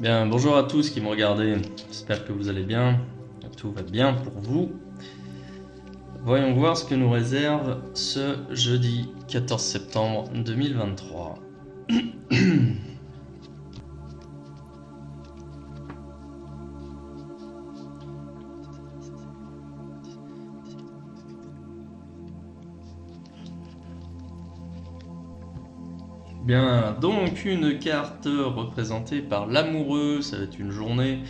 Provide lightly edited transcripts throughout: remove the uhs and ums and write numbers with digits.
Bien, bonjour à tous qui me regardez, j'espère que vous allez bien, que tout va bien pour vous. Voyons voir ce que nous réserve ce jeudi 14 septembre 2023. Bien, donc une carte représentée par l'amoureux, ça va être une journée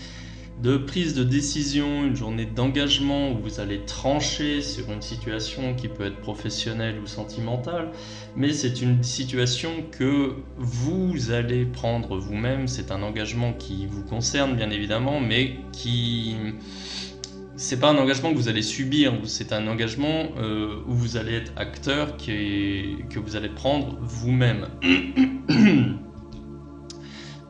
de prise de décision, une journée d'engagement où vous allez trancher sur une situation qui peut être professionnelle ou sentimentale, mais c'est une situation que vous allez prendre vous-même, c'est un engagement qui vous concerne bien évidemment, mais qui... C'est pas un engagement que vous allez subir, c'est un engagement où vous allez être acteur que vous allez prendre vous-même.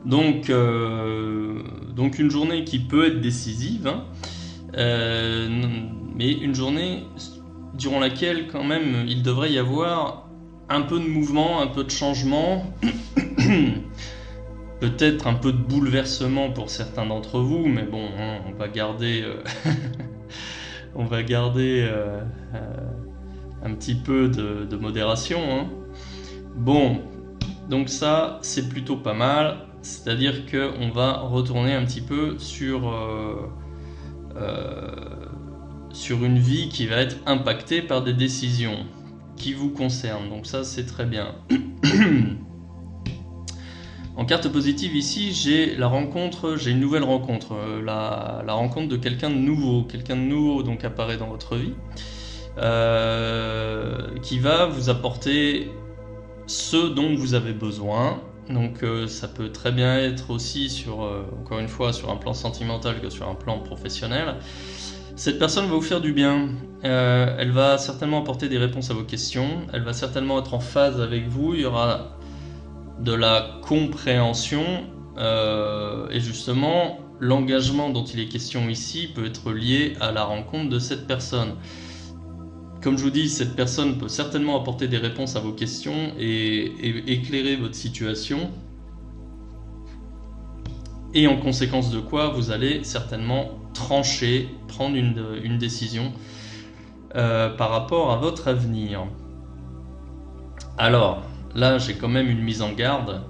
Donc une journée qui peut être décisive, hein, mais une journée durant laquelle quand même il devrait y avoir un peu de mouvement, un peu de changement, peut-être un peu de bouleversement pour certains d'entre vous, mais bon, hein, on va garder, un petit peu de modération, hein. Bon, donc ça c'est plutôt pas mal, c'est-à-dire qu'on va retourner un petit peu sur une vie qui va être impactée par des décisions qui vous concernent, donc ça c'est très bien. En carte positive ici, j'ai une nouvelle rencontre, la rencontre de quelqu'un de nouveau donc apparaît dans votre vie, qui va vous apporter ce dont vous avez besoin. Donc ça peut très bien être aussi encore une fois, sur un plan sentimental que sur un plan professionnel. Cette personne va vous faire du bien, elle va certainement apporter des réponses à vos questions, elle va certainement être en phase avec vous, il y aura de la compréhension, et justement l'engagement dont il est question ici peut être lié à la rencontre de cette personne. Comme je vous dis, cette personne peut certainement apporter des réponses à vos questions et éclairer votre situation, et en conséquence de quoi vous allez certainement trancher, prendre une décision par rapport à votre avenir. Alors là, j'ai quand même une mise en garde.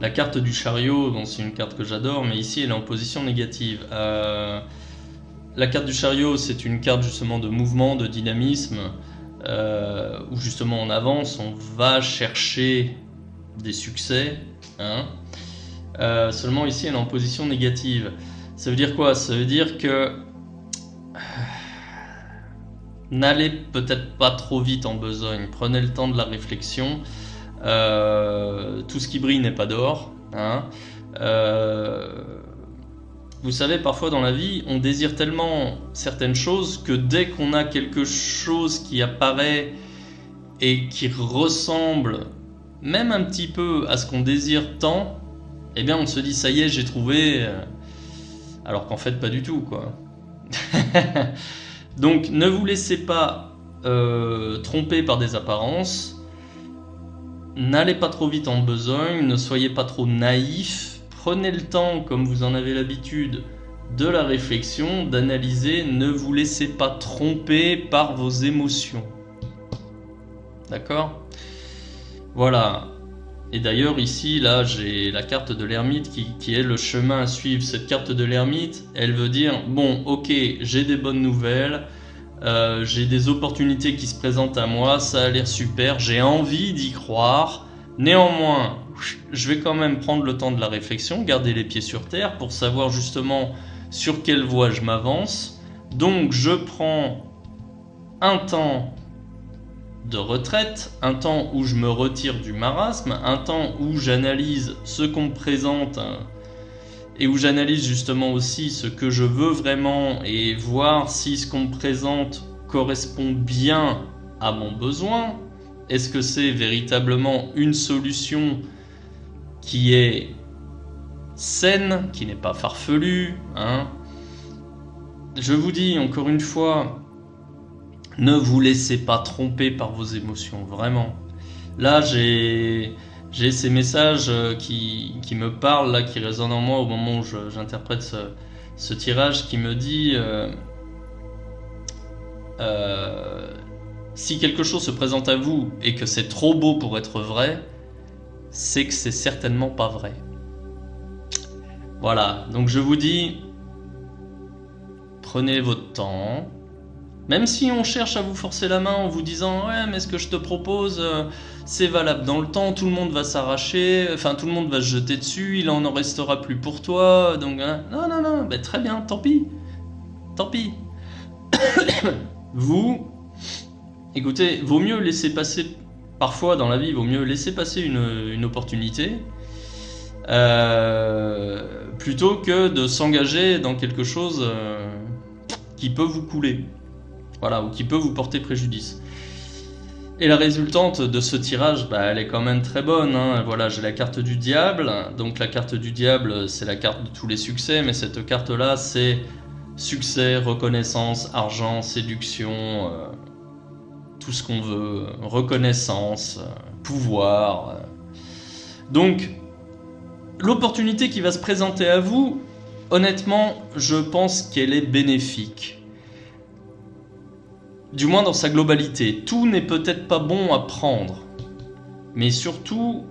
La carte du chariot, donc c'est une carte que j'adore, mais ici elle est en position négative. La carte du chariot, c'est une carte justement de mouvement, de dynamisme, où justement on avance, on va chercher des succès, hein. Seulement ici elle est en position négative. Ça veut dire quoi? Ça veut dire que n'allez peut-être pas trop vite en besogne, prenez le temps de la réflexion. Tout ce qui brille n'est pas d'or, hein. Vous savez, parfois dans la vie, on désire tellement certaines choses que dès qu'on a quelque chose qui apparaît et qui ressemble même un petit peu à ce qu'on désire tant, eh bien on se dit ça y est, j'ai trouvé, alors qu'en fait pas du tout, quoi. Donc ne vous laissez pas tromper par des apparences. N'allez pas trop vite en besogne, ne soyez pas trop naïf, prenez le temps, comme vous en avez l'habitude, de la réflexion, d'analyser, ne vous laissez pas tromper par vos émotions. D'accord ? Voilà. Et d'ailleurs ici, là, j'ai la carte de l'ermite qui est le chemin à suivre. Cette carte de l'ermite, elle veut dire, bon, ok, j'ai des bonnes nouvelles, j'ai des opportunités qui se présentent à moi, ça a l'air super, j'ai envie d'y croire. Néanmoins, je vais quand même prendre le temps de la réflexion, garder les pieds sur terre pour savoir justement sur quelle voie je m'avance. Donc je prends un temps de retraite, un temps où je me retire du marasme, un temps où j'analyse ce qu'on me présente, et où j'analyse justement aussi ce que je veux vraiment et voir si ce qu'on me présente correspond bien à mon besoin. Est-ce que c'est véritablement une solution qui est saine, qui n'est pas farfelue, hein? Je vous dis encore une fois, ne vous laissez pas tromper par vos émotions, vraiment. Là, j'ai j'ai ces messages qui me parlent, là, qui résonnent en moi au moment où j'interprète ce tirage, qui me dit si quelque chose se présente à vous et que c'est trop beau pour être vrai, c'est que c'est certainement pas vrai. Voilà, donc je vous dis, prenez votre temps. Même si on cherche à vous forcer la main en vous disant « Ouais, mais ce que je te propose, c'est valable dans le temps, tout le monde va s'arracher, enfin tout le monde va se jeter dessus, il en restera plus pour toi, donc hein. Non, non, non, ben, très bien, tant pis. Tant pis. » Vous, écoutez, vaut mieux laisser passer, parfois dans la vie, vaut mieux laisser passer une opportunité plutôt que de s'engager dans quelque chose qui peut vous couler. Voilà, ou qui peut vous porter préjudice. Et la résultante de ce tirage, bah, elle est quand même très bonne, hein. Voilà, j'ai la carte du diable. Donc la carte du diable, c'est la carte de tous les succès, mais cette carte-là, c'est succès, reconnaissance, argent, séduction, tout ce qu'on veut, reconnaissance, pouvoir. Donc, l'opportunité qui va se présenter à vous, honnêtement, je pense qu'elle est bénéfique. Du moins dans sa globalité. Tout n'est peut-être pas bon à prendre. Mais surtout,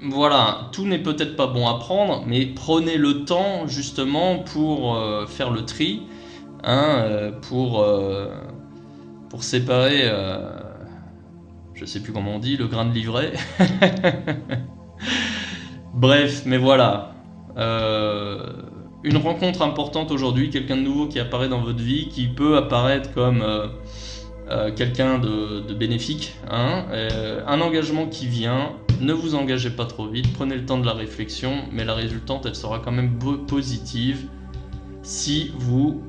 voilà, tout n'est peut-être pas bon à prendre, mais prenez le temps justement pour faire le tri, hein, pour séparer, je sais plus comment on dit, le grain de livret. Bref, mais voilà. Une rencontre importante aujourd'hui, quelqu'un de nouveau qui apparaît dans votre vie, qui peut apparaître comme quelqu'un de bénéfique, hein, un engagement qui vient, ne vous engagez pas trop vite, prenez le temps de la réflexion, mais la résultante elle sera quand même positive si vous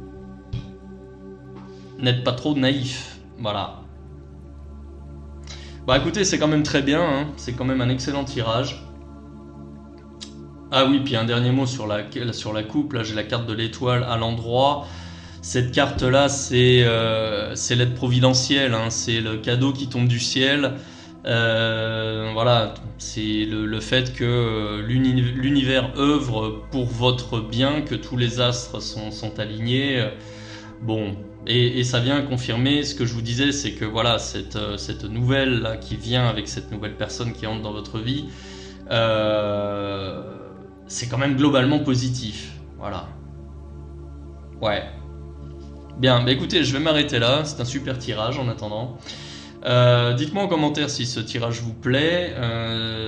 n'êtes pas trop naïf, voilà. Bah écoutez, c'est quand même très bien, hein, c'est quand même un excellent tirage. Ah oui, puis un dernier mot sur la coupe, là j'ai la carte de l'étoile à l'endroit. Cette carte-là, c'est l'aide providentielle, hein, c'est le cadeau qui tombe du ciel. Voilà, c'est le fait que l'univers œuvre pour votre bien, que tous les astres sont alignés. Bon, et ça vient confirmer ce que je vous disais, c'est que voilà, cette nouvelle là, qui vient avec cette nouvelle personne qui entre dans votre vie, c'est quand même globalement positif. Voilà. Ouais. Bien, bah écoutez, je vais m'arrêter là. C'est un super tirage en attendant. Dites-moi en commentaire si ce tirage vous plaît.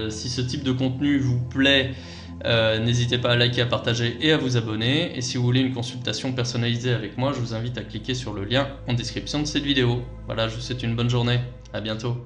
Si ce type de contenu vous plaît, n'hésitez pas à liker, à partager et à vous abonner. Et si vous voulez une consultation personnalisée avec moi, je vous invite à cliquer sur le lien en description de cette vidéo. Voilà, je vous souhaite une bonne journée. À bientôt.